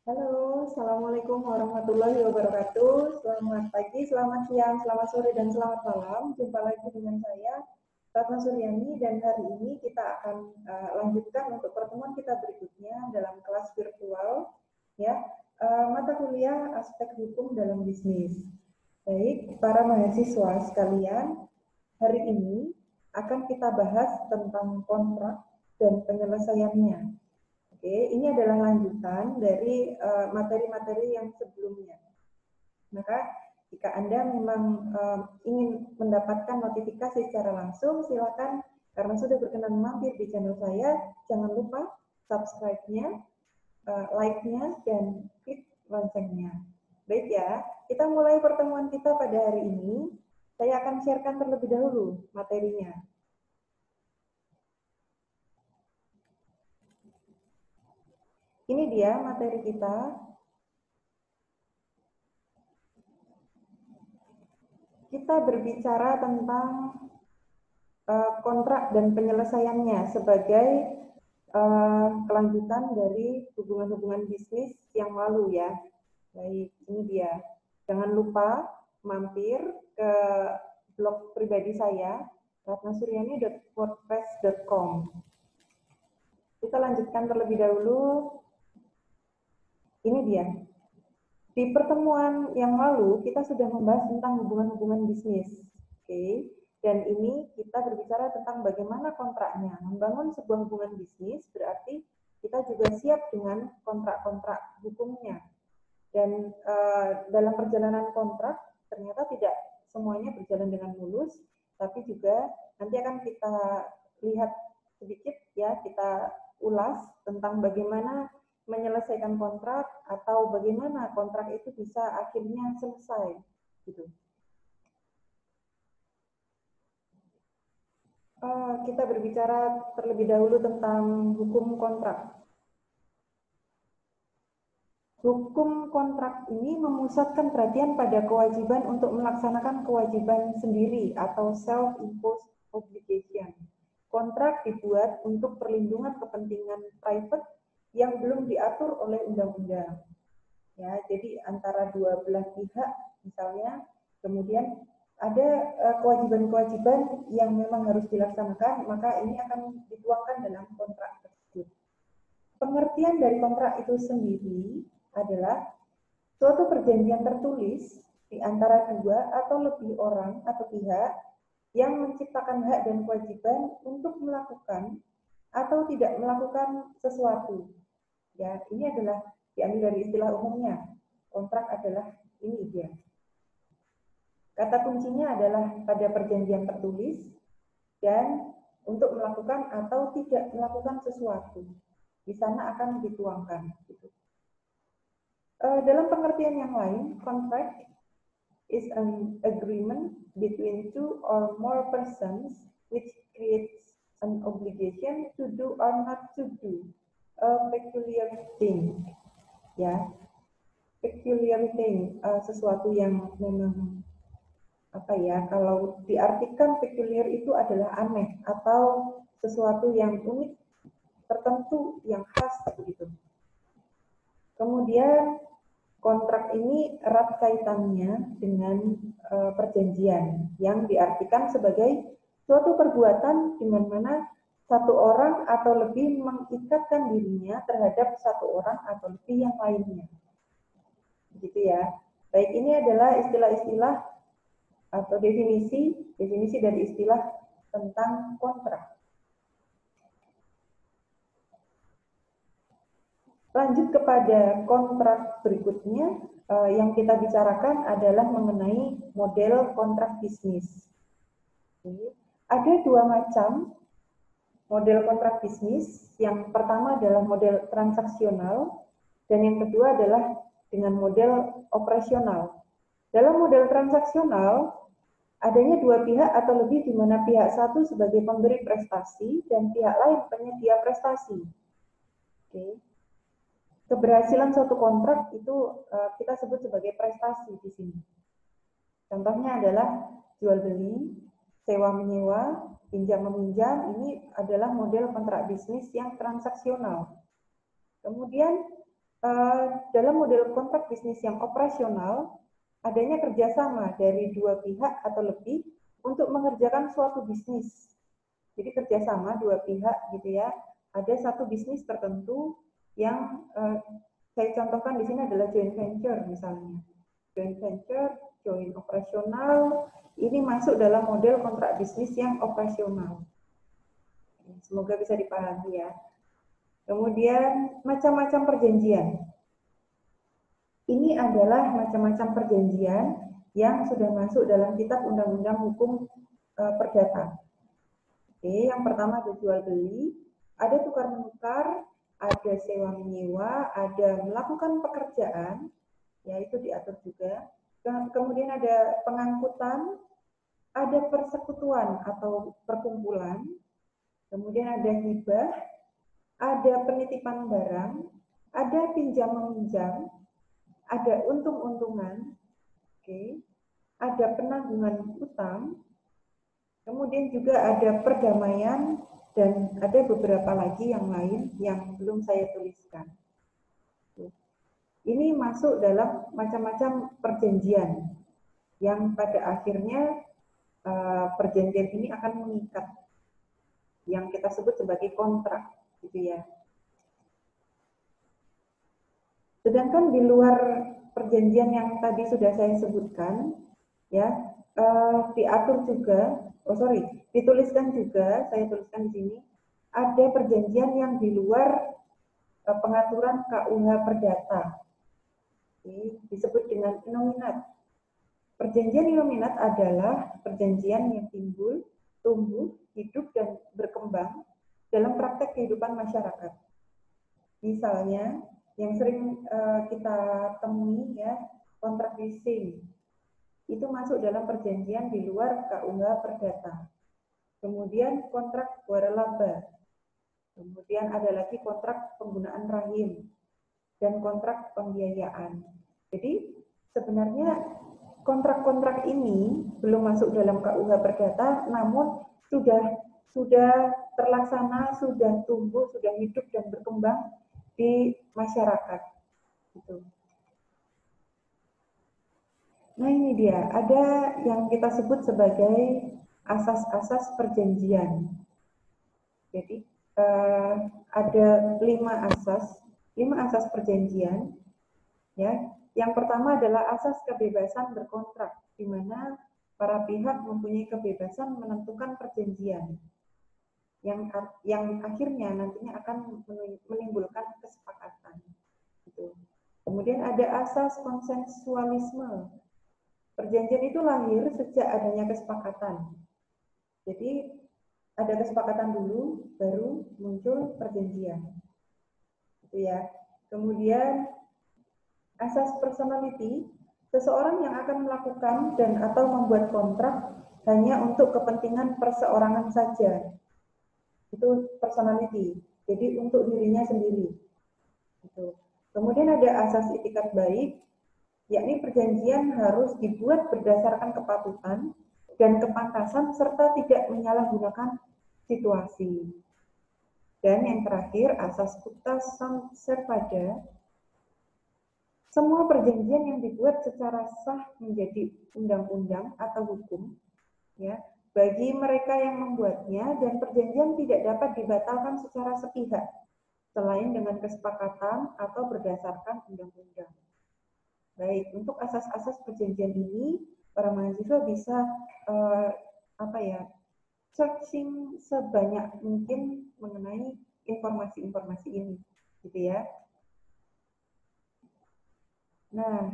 Halo, Assalamualaikum warahmatullahi wabarakatuh. Selamat pagi, selamat siang, selamat sore, dan selamat malam. Jumpa lagi dengan saya, Ratna Suryani, dan hari ini kita akan lanjutkan untuk pertemuan kita berikutnya dalam kelas virtual, ya, mata kuliah aspek hukum dalam bisnis. Baik, para mahasiswa sekalian, hari ini akan kita bahas tentang kontrak dan penyelesaiannya. Oke, ini adalah lanjutan dari materi-materi yang sebelumnya. Maka jika Anda memang ingin mendapatkan notifikasi secara langsung, silakan karena sudah berkenan mampir di channel saya, jangan lupa subscribe-nya, like-nya, dan klik loncengnya. Baik ya, kita mulai pertemuan kita pada hari ini. Saya akan sharekan terlebih dahulu materinya. Ini dia materi kita. Kita berbicara tentang kontrak dan penyelesaiannya sebagai kelanjutan dari hubungan-hubungan bisnis yang lalu ya. Baik, ini dia. Jangan lupa mampir ke blog pribadi saya, ratnasuryani.wordpress.com. Kita lanjutkan terlebih dahulu. Ini dia. Di pertemuan yang lalu, kita sudah membahas tentang hubungan-hubungan bisnis. Oke. Dan ini kita berbicara tentang bagaimana kontraknya. Membangun sebuah hubungan bisnis berarti kita juga siap dengan kontrak-kontrak hukumnya. Dan dalam perjalanan kontrak, ternyata tidak semuanya berjalan dengan mulus, tapi juga nanti akan kita lihat sedikit ya, kita ulas tentang bagaimana menyelesaikan kontrak atau bagaimana kontrak itu bisa akhirnya selesai gitu. Kita berbicara terlebih dahulu tentang hukum kontrak. Hukum kontrak ini memusatkan perhatian pada kewajiban untuk melaksanakan kewajiban sendiri atau self-imposed obligation. Kontrak dibuat untuk perlindungan kepentingan private yang belum diatur oleh undang-undang. Ya, jadi antara dua belah pihak misalnya, kemudian ada kewajiban-kewajiban yang memang harus dilaksanakan, maka ini akan dituangkan dalam kontrak tersebut. Pengertian dari kontrak itu sendiri adalah suatu perjanjian tertulis di antara dua atau lebih orang atau pihak yang menciptakan hak dan kewajiban untuk melakukan atau tidak melakukan sesuatu. Ya, ini adalah diambil dari istilah umumnya. Kontrak adalah ini dia. Kata kuncinya adalah pada perjanjian tertulis dan untuk melakukan atau tidak melakukan sesuatu. Di sana akan dituangkan. Gitu. Dalam pengertian yang lain, contract is an agreement between two or more persons which creates an obligation to do or not to do a peculiar thing. Ya, peculiar thing, sesuatu yang memang apa ya, kalau diartikan peculiar itu adalah aneh atau sesuatu yang unik, tertentu, yang khas begitu. Kemudian kontrak ini erat kaitannya dengan perjanjian yang diartikan sebagai suatu perbuatan dengan mana satu orang atau lebih mengikatkan dirinya terhadap satu orang atau lebih yang lainnya. Begitu ya. Baik, ini adalah istilah-istilah atau definisi dari istilah tentang kontrak. Lanjut kepada kontrak berikutnya, yang kita bicarakan adalah mengenai model kontrak bisnis. Ada dua macam model kontrak bisnis. Yang pertama adalah model transaksional, dan yang kedua adalah dengan model operasional. Dalam model transaksional, adanya dua pihak atau lebih di mana pihak satu sebagai pemberi prestasi dan pihak lain penyedia prestasi. Oke. Keberhasilan suatu kontrak itu kita sebut sebagai prestasi di sini. Contohnya adalah jual beli, sewa menyewa, pinjam meminjam. Ini adalah model kontrak bisnis yang transaksional. Kemudian dalam model kontrak bisnis yang operasional, adanya kerjasama dari dua pihak atau lebih untuk mengerjakan suatu bisnis. Jadi kerjasama dua pihak gitu ya. Ada satu bisnis tertentu yang saya contohkan di sini adalah joint venture misalnya. Joint venture, joint operasional, ini masuk dalam model kontrak bisnis yang operasional. Semoga bisa dipahami ya. Kemudian macam-macam perjanjian. Ini adalah macam-macam perjanjian yang sudah masuk dalam kitab undang-undang hukum perdata. Oke, yang pertama ada jual beli, ada tukar menukar, ada sewa menyewa, ada melakukan pekerjaan, ya itu diatur juga. Dan kemudian ada pengangkutan, ada persekutuan atau perkumpulan, kemudian ada hibah, ada penitipan barang, ada pinjam meminjam, ada untung-untungan, okay. Ada penanggungan utang, kemudian juga ada perdamaian, dan ada beberapa lagi yang lain yang belum saya tuliskan. Ini masuk dalam macam-macam perjanjian yang pada akhirnya perjanjian ini akan mengikat, yang kita sebut sebagai kontrak, gitu ya. Sedangkan di luar perjanjian yang tadi sudah saya sebutkan, ya diatur juga, dituliskan juga, saya tuliskan di sini, ada perjanjian yang di luar pengaturan KUH Perdata, disebut dengan nominat. Perjanjian nominat adalah perjanjian yang timbul, tumbuh, hidup, dan berkembang dalam praktek kehidupan masyarakat. Misalnya, yang sering kita temui ya, kontrak leasing, itu masuk dalam perjanjian di luar KUH Perdata. Kemudian kontrak waralaba, kemudian ada lagi kontrak penggunaan rahim, dan kontrak pembiayaan. Jadi sebenarnya kontrak-kontrak ini belum masuk dalam KUH Perdata, namun sudah terlaksana, sudah tumbuh, sudah hidup dan berkembang di masyarakat. Gitu. Nah ini dia, ada yang kita sebut sebagai asas-asas perjanjian. Jadi ada 5 asas perjanjian. Ya, yang pertama adalah asas kebebasan berkontrak, di mana para pihak mempunyai kebebasan menentukan perjanjian yang akhirnya nantinya akan menimbulkan kesepakatan. Gitu. Kemudian ada asas konsensualisme. Perjanjian itu lahir sejak adanya kesepakatan. Jadi ada kesepakatan dulu, baru muncul perjanjian. Gitu ya. Kemudian asas personality, seseorang yang akan melakukan dan atau membuat kontrak hanya untuk kepentingan perseorangan saja. Itu personality. Jadi untuk dirinya sendiri. Gitu. Kemudian ada asas itikat baik, yakni perjanjian harus dibuat berdasarkan kepatuhan dan kepantasan serta tidak menyalahgunakan situasi. Dan yang terakhir, asas pacta sunt servanda, semua perjanjian yang dibuat secara sah menjadi undang-undang atau hukum, ya, bagi mereka yang membuatnya, dan perjanjian tidak dapat dibatalkan secara sepihak, selain dengan kesepakatan atau berdasarkan undang-undang. Baik, untuk asas-asas perjanjian ini, para mahasiswa bisa searching sebanyak mungkin mengenai informasi-informasi ini, gitu ya. Nah,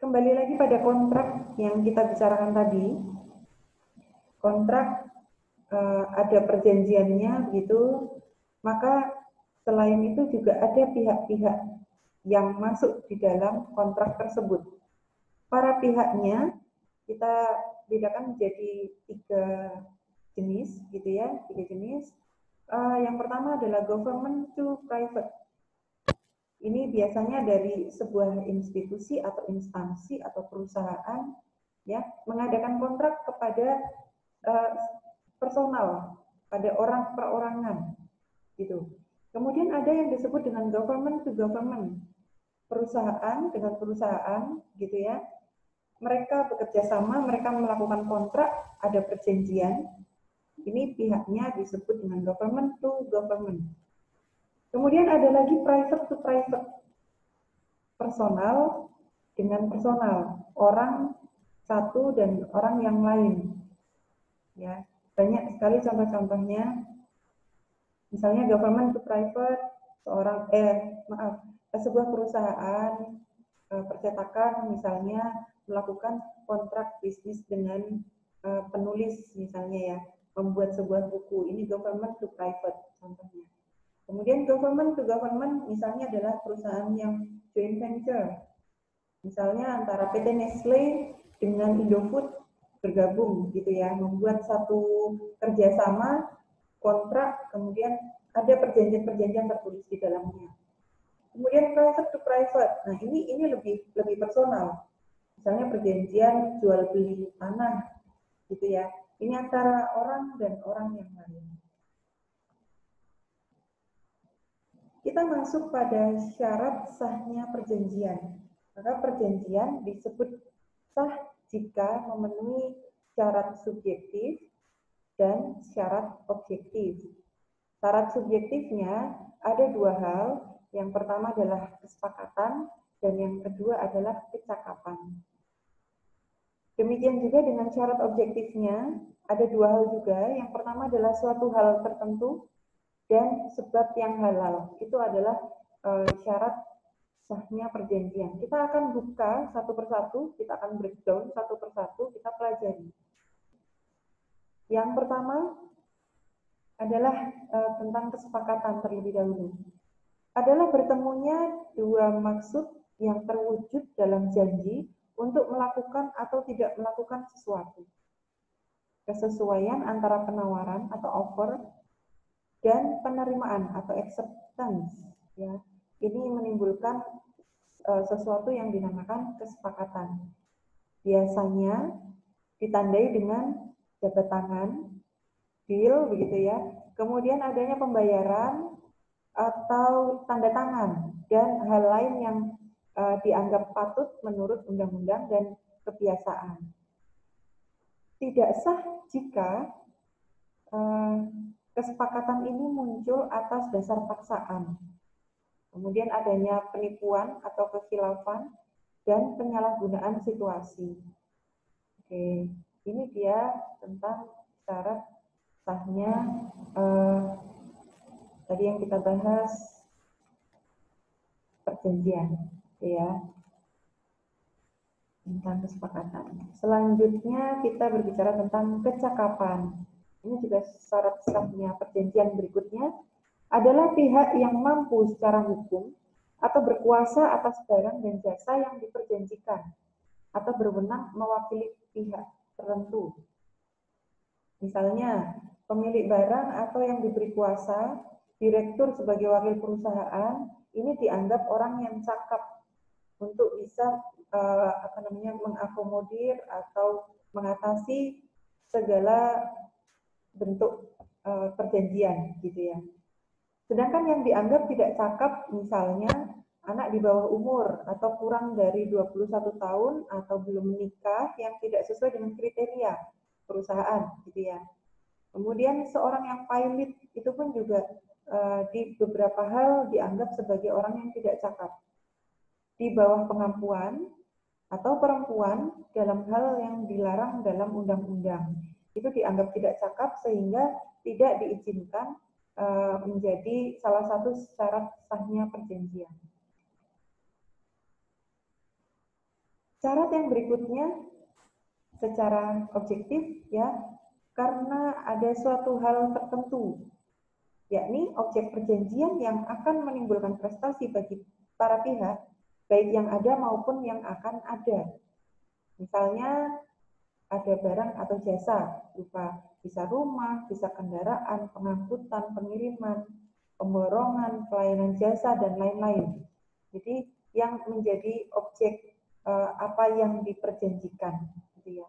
kembali lagi pada kontrak yang kita bicarakan tadi. Kontrak ada perjanjiannya gitu, maka selain itu juga ada pihak-pihak yang masuk di dalam kontrak tersebut. Para pihaknya kita bedakan menjadi 3 jenis, gitu ya, 3 jenis. Yang pertama adalah government to private. Ini biasanya dari sebuah institusi atau instansi atau perusahaan, ya, mengadakan kontrak kepada personal, pada orang perorangan, gitu. Kemudian ada yang disebut dengan government to government, perusahaan dengan perusahaan gitu ya. Mereka bekerja sama, mereka melakukan kontrak, ada perjanjian. Ini pihaknya disebut dengan government to government. Kemudian ada lagi private to private, personal dengan personal, orang satu dan orang yang lain. Ya, banyak sekali contoh-contohnya. Misalnya government to private, sebuah perusahaan percetakan misalnya melakukan kontrak bisnis dengan penulis misalnya ya, membuat sebuah buku. Ini government to private contohnya. Kemudian government to government misalnya adalah perusahaan yang joint venture. Misalnya antara PT Nestle dengan Indofood bergabung gitu ya, membuat satu kerjasama kontrak, kemudian ada perjanjian-perjanjian tertulis di dalamnya. Kemudian private to private, nah ini lebih personal. Misalnya perjanjian jual beli tanah, gitu ya. Ini antara orang dan orang yang lain. Kita masuk pada syarat sahnya perjanjian. Maka perjanjian disebut sah jika memenuhi syarat subjektif dan syarat objektif. Syarat subjektifnya ada dua hal. Yang pertama adalah kesepakatan dan yang kedua adalah kecakapan. Demikian juga dengan syarat objektifnya ada dua hal juga. Yang pertama adalah suatu hal tertentu dan sebab yang halal. Itu adalah syarat sahnya perjanjian. Kita akan buka satu persatu, kita akan breakdown satu persatu, kita pelajari. Yang pertama adalah tentang kesepakatan terlebih dahulu. Adalah bertemunya dua maksud yang terwujud dalam janji untuk melakukan atau tidak melakukan sesuatu. Kesesuaian antara penawaran atau offer dan penerimaan atau acceptance. Ya, ini menimbulkan sesuatu yang dinamakan kesepakatan. Biasanya ditandai dengan jabat tangan, deal begitu ya. Kemudian adanya pembayaran atau tanda tangan dan hal lain yang dianggap patut menurut undang-undang dan kebiasaan. Tidak sah jika kesepakatan ini muncul atas dasar paksaan. Kemudian adanya penipuan atau kekhilafan dan penyalahgunaan situasi. Oke, ini dia tentang syarat sahnya tadi yang kita bahas perjanjian, ya, tentang kesepakatan. Selanjutnya kita berbicara tentang kecakapan. Ini juga syarat sahnya perjanjian berikutnya adalah pihak yang mampu secara hukum atau berkuasa atas barang dan jasa yang diperjanjikan atau berwenang mewakili pihak tertentu. Misalnya, pemilik barang atau yang diberi kuasa, direktur sebagai wakil perusahaan, ini dianggap orang yang cakap untuk bisa mengakomodir atau mengatasi segala bentuk perjanjian gitu ya. Sedangkan yang dianggap tidak cakap misalnya anak di bawah umur atau kurang dari 21 tahun atau belum menikah yang tidak sesuai dengan kriteria perusahaan gitu ya. Kemudian seorang yang pilot itu pun juga di beberapa hal dianggap sebagai orang yang tidak cakap. Di bawah pengampuan atau perempuan dalam hal yang dilarang dalam undang-undang. Itu dianggap tidak cakap sehingga tidak diizinkan menjadi salah satu syarat sahnya perjanjian. Syarat yang berikutnya secara objektif ya, karena ada suatu hal tertentu, yakni objek perjanjian yang akan menimbulkan prestasi bagi para pihak, baik yang ada maupun yang akan ada. Misalnya ada barang atau jasa berupa bisa rumah, bisa kendaraan, pengangkutan, pengiriman, pemborongan, pelayanan jasa, dan lain-lain. Jadi yang menjadi objek apa yang diperjanjikan, gitu ya.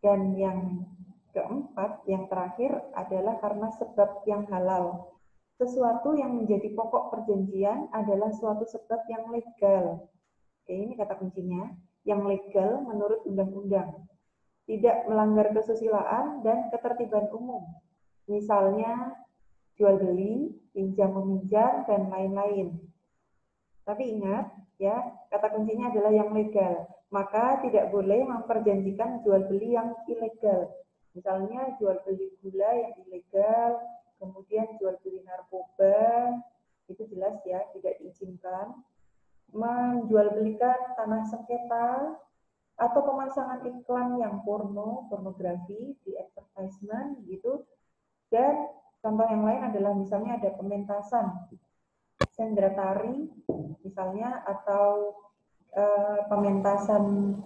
Dan yang keempat, yang terakhir adalah karena sebab yang halal. sesuatu yang menjadi pokok perjanjian adalah suatu sebab yang legal. Oke, ini kata kuncinya, yang legal menurut undang-undang, tidak melanggar kesusilaan dan ketertiban umum. Misalnya jual beli, pinjam meminjam, dan lain-lain. Tapi ingat, ya, kata kuncinya adalah yang legal. Maka tidak boleh memperjanjikan jual beli yang ilegal. Misalnya jual beli gula yang ilegal, kemudian jual beli narkoba, itu jelas ya tidak diizinkan. Menjual belikan tanah sengketa atau pemasangan iklan yang pornografi di advertisement gitu. Dan contoh yang lain adalah misalnya ada pementasan sendera tari misalnya atau pementasan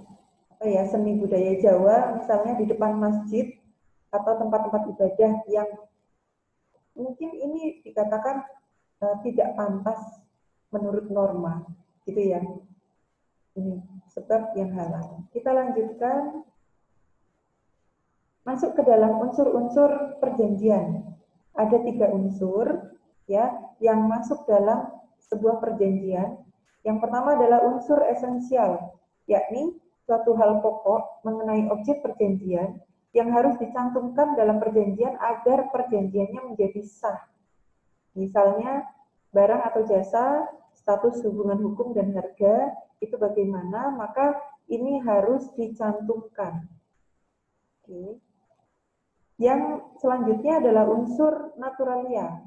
seni budaya Jawa misalnya di depan masjid atau tempat-tempat ibadah yang mungkin ini dikatakan tidak pantas menurut norma, gitu ya. Ini sebab yang halal. Kita lanjutkan masuk ke dalam unsur-unsur perjanjian. Ada 3 unsur ya yang masuk dalam sebuah perjanjian. Yang pertama adalah unsur esensial, yakni suatu hal pokok mengenai objek perjanjian yang harus dicantumkan dalam perjanjian agar perjanjiannya menjadi sah. Misalnya barang atau jasa, status hubungan hukum dan harga, itu bagaimana, maka ini harus dicantumkan. Oke. Yang selanjutnya adalah unsur naturalia.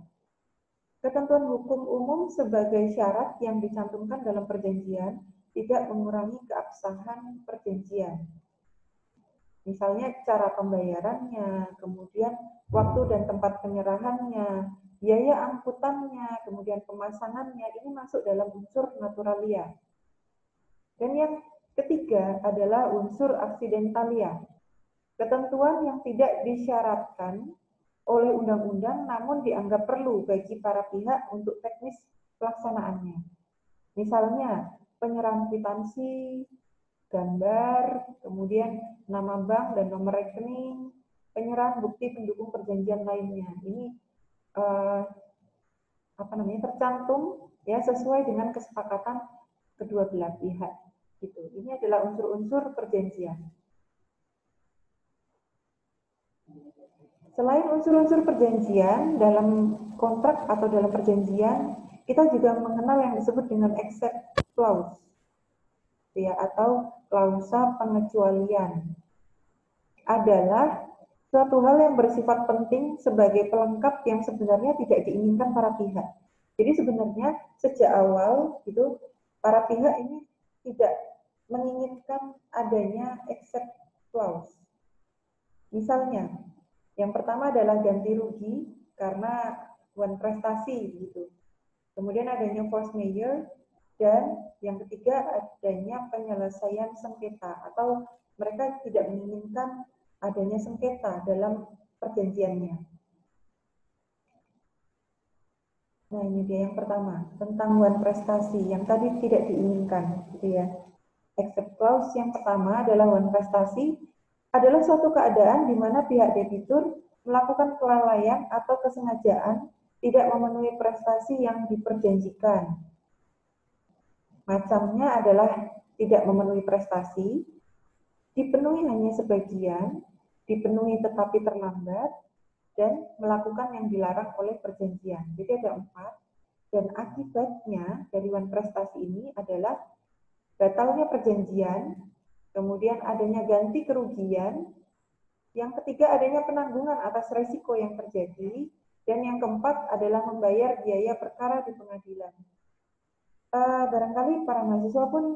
Ketentuan hukum umum sebagai syarat yang dicantumkan dalam perjanjian tidak mengurangi keabsahan perjanjian. Misalnya cara pembayarannya, kemudian waktu dan tempat penyerahannya, biaya angkutannya, kemudian pemasangannya, ini masuk dalam unsur naturalia. Dan yang ketiga adalah unsur aksidentalia. Ketentuan yang tidak disyaratkan oleh undang-undang namun dianggap perlu bagi para pihak untuk teknis pelaksanaannya. Misalnya, penyerahan kwitansi, gambar, kemudian nama bank dan nomor rekening, penyerahan bukti pendukung perjanjian lainnya. Ini tercantum ya sesuai dengan kesepakatan kedua belah pihak. Gitu. Ini adalah unsur-unsur perjanjian. Selain unsur-unsur perjanjian, dalam kontrak atau dalam perjanjian, kita juga mengenal yang disebut dengan except clause, ya, atau klausa pengecualian. Adalah suatu hal yang bersifat penting sebagai pelengkap yang sebenarnya tidak diinginkan para pihak. Jadi sebenarnya sejak awal itu para pihak ini tidak menginginkan adanya except clause. Misalnya, yang pertama adalah ganti rugi karena prestasi gitu. Kemudian adanya force majeure dan yang ketiga adanya penyelesaian sengketa atau mereka tidak menginginkan adanya sengketa dalam perjanjiannya. Nah, ini dia yang pertama, tentang prestasi yang tadi tidak diinginkan gitu ya. Except clause yang pertama adalah prestasi adalah suatu keadaan di mana pihak debitur melakukan kelalaian atau kesengajaan tidak memenuhi prestasi yang diperjanjikan. Macamnya adalah tidak memenuhi prestasi, dipenuhi hanya sebagian, dipenuhi tetapi terlambat, dan melakukan yang dilarang oleh perjanjian. Jadi ada 4, dan akibatnya dari prestasi ini adalah batalnya perjanjian, kemudian adanya ganti kerugian, yang ketiga adanya penanggungan atas resiko yang terjadi, dan yang keempat adalah membayar biaya perkara di pengadilan. Barangkali para mahasiswa pun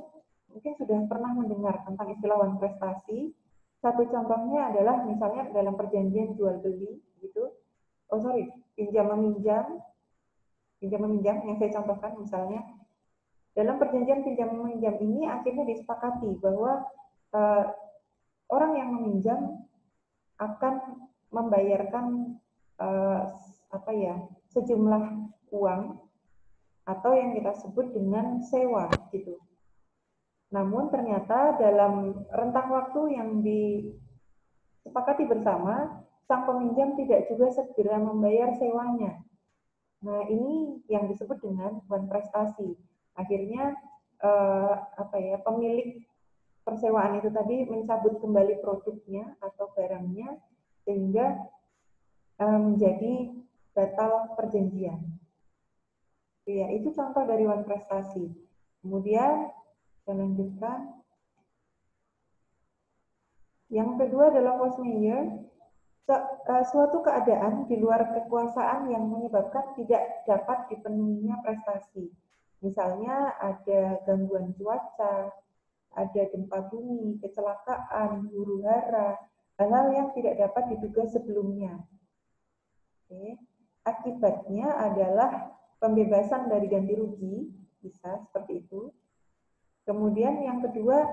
mungkin sudah pernah mendengar tentang istilah prestasi. Satu contohnya adalah misalnya dalam perjanjian jual beli, gitu. Pinjam meminjam yang saya contohkan misalnya. Dalam perjanjian pinjam meminjam ini akhirnya disepakati bahwa orang yang meminjam akan membayarkan sejumlah uang atau yang kita sebut dengan sewa gitu. Namun ternyata dalam rentang waktu yang disepakati bersama, sang peminjam tidak juga segera membayar sewanya. Nah, ini yang disebut dengan wan prestasi. Akhirnya pemilik persewaan itu tadi mencabut kembali produknya atau barangnya sehingga menjadi batal perjanjian. Ya, itu contoh dari wan prestasi. Kemudian saya lanjutkan. Yang kedua adalah force majeure, suatu keadaan di luar kekuasaan yang menyebabkan tidak dapat dipenuhinya prestasi. Misalnya ada gangguan cuaca, ada gempa bumi, kecelakaan, huru-hara, hal-hal yang tidak dapat diduga sebelumnya. Oke. Akibatnya adalah pembebasan dari ganti rugi, bisa seperti itu. Kemudian yang kedua,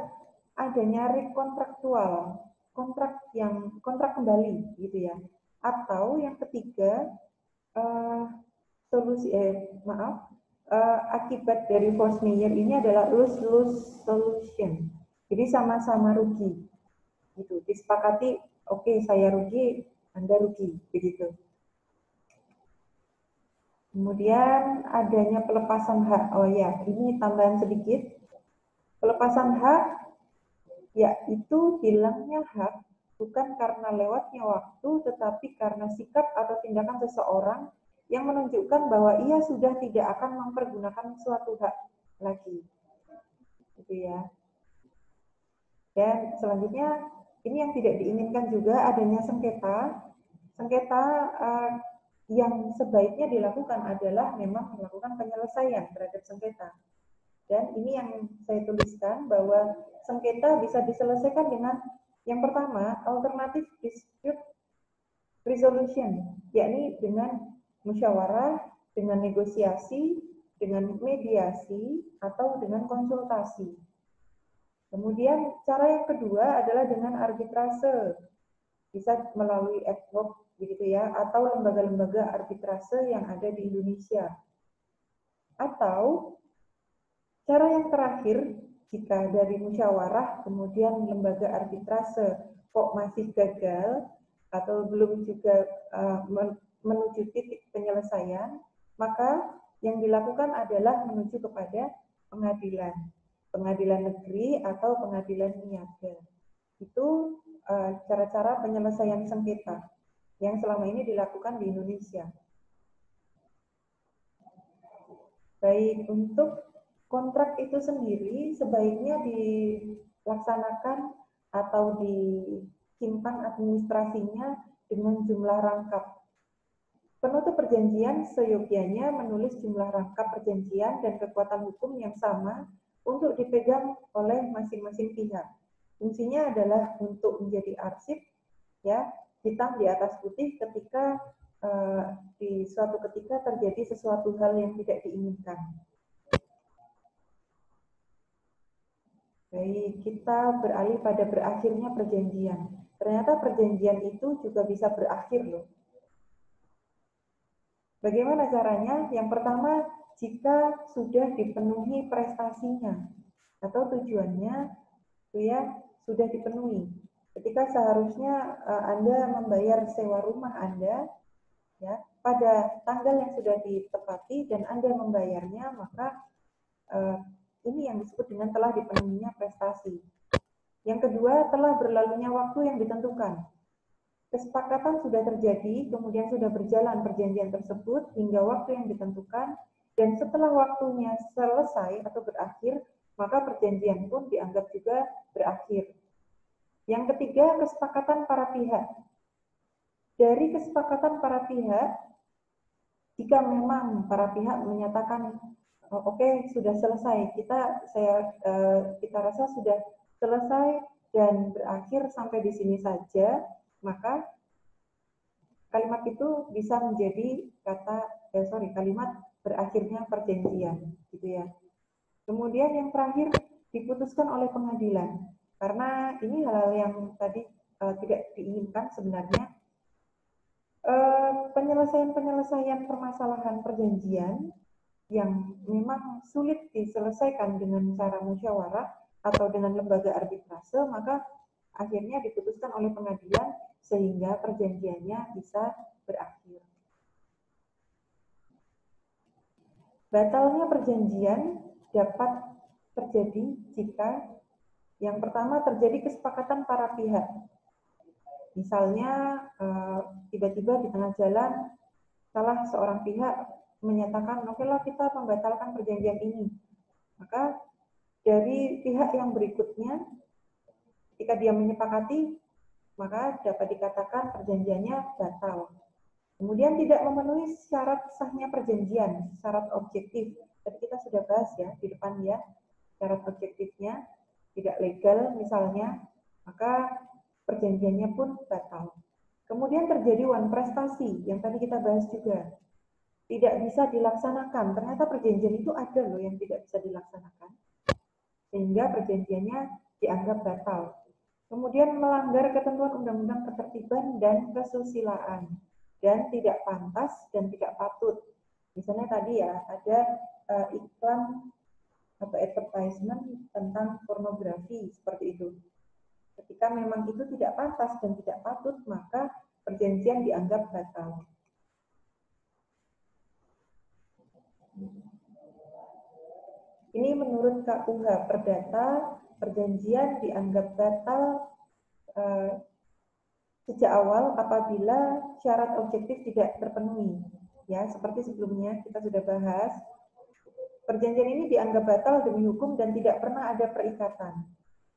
adanya rekontraktual, kontrak kembali gitu ya. Atau yang ketiga, akibat dari force majeure ini adalah lose-lose solution. Jadi sama-sama rugi. Gitu. Disepakati, oke, saya rugi, Anda rugi, begitu. Kemudian adanya pelepasan hak. Oh ya, ini tambahan sedikit. Pelepasan hak yaitu hilangnya hak bukan karena lewatnya waktu, tetapi karena sikap atau tindakan seseorang yang menunjukkan bahwa ia sudah tidak akan mempergunakan suatu hak lagi. Gitu ya. Dan selanjutnya, ini yang tidak diinginkan juga adanya sengketa. Sengketa yang sebaiknya dilakukan adalah memang melakukan penyelesaian terhadap sengketa. Dan ini yang saya tuliskan bahwa sengketa bisa diselesaikan dengan yang pertama, alternatif dispute resolution, yakni dengan musyawarah, dengan negosiasi, dengan mediasi, atau dengan konsultasi. Kemudian cara yang kedua adalah dengan arbitrase, bisa melalui ad hoc begitu ya, atau lembaga-lembaga arbitrase yang ada di Indonesia. Atau cara yang terakhir, jika dari musyawarah kemudian lembaga arbitrase kok masih gagal atau belum juga menuju titik penyelesaian, maka yang dilakukan adalah menuju kepada pengadilan, pengadilan negeri atau pengadilan niaga. Itu cara-cara penyelesaian sengketa yang selama ini dilakukan di Indonesia. Baik, untuk kontrak itu sendiri sebaiknya dilaksanakan atau disimpan administrasinya dengan jumlah rangkap. Penutup perjanjian seyogyanya menulis jumlah rangkap perjanjian dan kekuatan hukum yang sama untuk dipegang oleh masing-masing pihak. Fungsinya adalah untuk menjadi arsip, ya, hitam di atas putih ketika di suatu ketika terjadi sesuatu hal yang tidak diinginkan. Baik, kita beralih pada berakhirnya perjanjian. Ternyata perjanjian itu juga bisa berakhir loh. Bagaimana caranya? Yang pertama, jika sudah dipenuhi prestasinya atau tujuannya, itu ya sudah dipenuhi. Ketika seharusnya Anda membayar sewa rumah Anda, ya, pada tanggal yang sudah ditepati dan Anda membayarnya, maka ini yang disebut dengan telah dipenuhinya prestasi. Yang kedua, telah berlalunya waktu yang ditentukan. Kesepakatan sudah terjadi, kemudian sudah berjalan perjanjian tersebut hingga waktu yang ditentukan, dan setelah waktunya selesai atau berakhir, maka perjanjian pun dianggap juga berakhir. Yang ketiga, kesepakatan para pihak. Dari kesepakatan para pihak, jika memang para pihak menyatakan oke, sudah selesai, kita rasa sudah selesai dan berakhir sampai di sini saja, maka kalimat itu bisa menjadi kalimat berakhirnya perjanjian, gitu ya. Kemudian yang terakhir diputuskan oleh pengadilan, karena ini hal-hal yang tadi tidak diinginkan sebenarnya. Penyelesaian permasalahan perjanjian yang memang sulit diselesaikan dengan cara musyawarah atau dengan lembaga arbitrase, maka akhirnya diputuskan oleh pengadilan sehingga perjanjiannya bisa berakhir. Batalnya perjanjian dapat terjadi jika yang pertama terjadi kesepakatan para pihak. Misalnya tiba-tiba di tengah jalan salah seorang pihak menyatakan, oke lah kita membatalkan perjanjian ini. Maka dari pihak yang berikutnya, ketika dia menyepakati, maka dapat dikatakan perjanjiannya batal. Kemudian tidak memenuhi syarat sahnya perjanjian, syarat objektif. Tadi kita sudah bahas ya di depan ya, syarat objektifnya tidak legal misalnya, maka perjanjiannya pun batal. Kemudian terjadi wan prestasi yang tadi kita bahas juga. Tidak bisa dilaksanakan. Ternyata perjanjian itu ada loh yang tidak bisa dilaksanakan. Sehingga perjanjiannya dianggap batal. Kemudian melanggar ketentuan undang-undang ketertiban dan kesusilaan. Dan tidak pantas dan tidak patut. Misalnya tadi ya, ada iklan atau advertisement tentang pornografi seperti itu. Ketika memang itu tidak pantas dan tidak patut, maka perjanjian dianggap batal. Ini menurut KUH Perdata, perjanjian dianggap batal sejak awal apabila syarat objektif tidak terpenuhi. Ya, seperti sebelumnya kita sudah bahas, perjanjian ini dianggap batal demi hukum dan tidak pernah ada perikatan.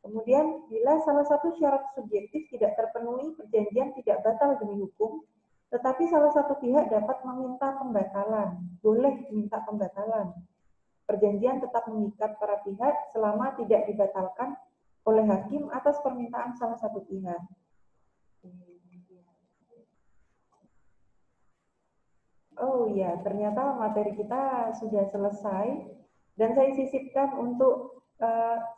Kemudian, bila salah satu syarat subjektif tidak terpenuhi, perjanjian tidak batal demi hukum, tetapi salah satu pihak dapat meminta pembatalan, boleh minta pembatalan. Perjanjian tetap mengikat para pihak selama tidak dibatalkan oleh hakim atas permintaan salah satu pihak. Oh ya, ternyata materi kita sudah selesai dan saya sisipkan untuk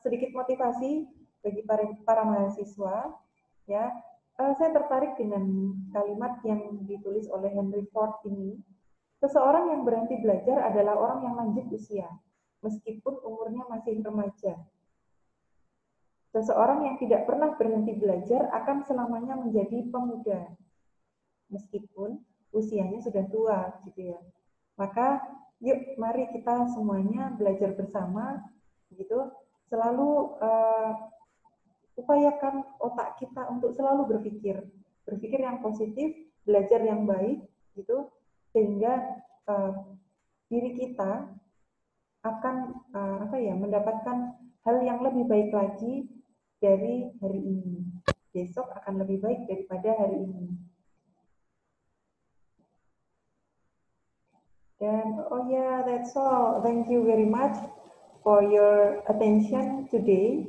sedikit motivasi bagi para mahasiswa. Ya, saya tertarik dengan kalimat yang ditulis oleh Henry Ford ini. Seseorang yang berhenti belajar adalah orang yang lanjut usia, meskipun umurnya masih remaja. Seseorang yang tidak pernah berhenti belajar akan selamanya menjadi pemuda, meskipun usianya sudah tua, gitu ya. Maka, yuk, mari kita semuanya belajar bersama, gitu. Selalu upayakan otak kita untuk selalu berpikir yang positif, belajar yang baik, gitu, sehingga diri kita akan mendapatkan hal yang lebih baik lagi dari hari ini. Besok akan lebih baik daripada hari ini. Dan oh yeah, that's all. Thank you very much for your attention today.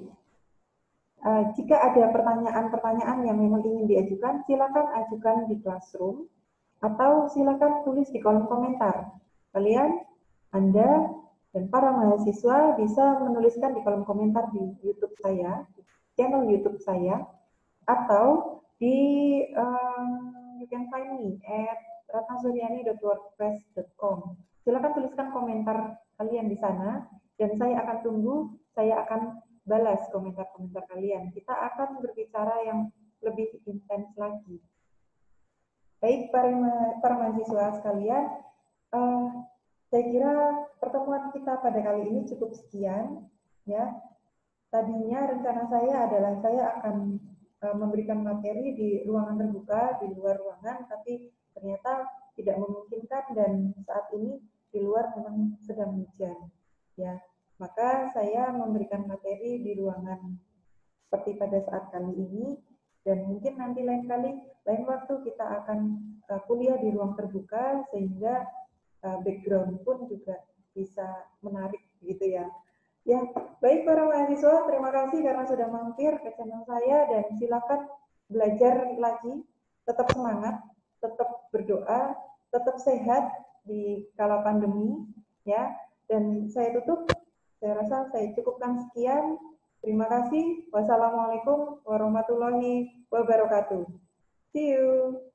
Jika ada pertanyaan-pertanyaan yang memang ingin diajukan, silakan ajukan di Classroom atau silakan tulis di kolom komentar. Kalian, Anda, dan para mahasiswa bisa menuliskan di kolom komentar di YouTube saya, channel YouTube saya, atau di you can find me at ratnasuryani.wordpress.com. Silakan tuliskan komentar kalian di sana dan saya akan tunggu, saya akan balas komentar-komentar kalian. Kita akan berbicara yang lebih intens lagi. Baik para mahasiswa sekalian, saya kira pertemuan kita pada kali ini cukup sekian. Ya, tadinya rencana saya adalah saya akan memberikan materi di ruangan terbuka, di luar ruangan, tapi ternyata tidak memungkinkan dan saat ini di luar memang sedang hujan. Ya, maka saya memberikan materi di ruangan seperti pada saat kali ini dan mungkin nanti lain waktu kita akan kuliah di ruang terbuka sehingga background pun juga bisa menarik gitu ya. Ya, baik para mahasiswa, terima kasih karena sudah mampir ke channel saya dan silakan belajar lagi, tetap semangat, tetap berdoa, tetap sehat di kala pandemi ya. Dan saya tutup, saya rasa saya cukupkan sekian. Terima kasih. Wassalamualaikum warahmatullahi wabarakatuh. See you.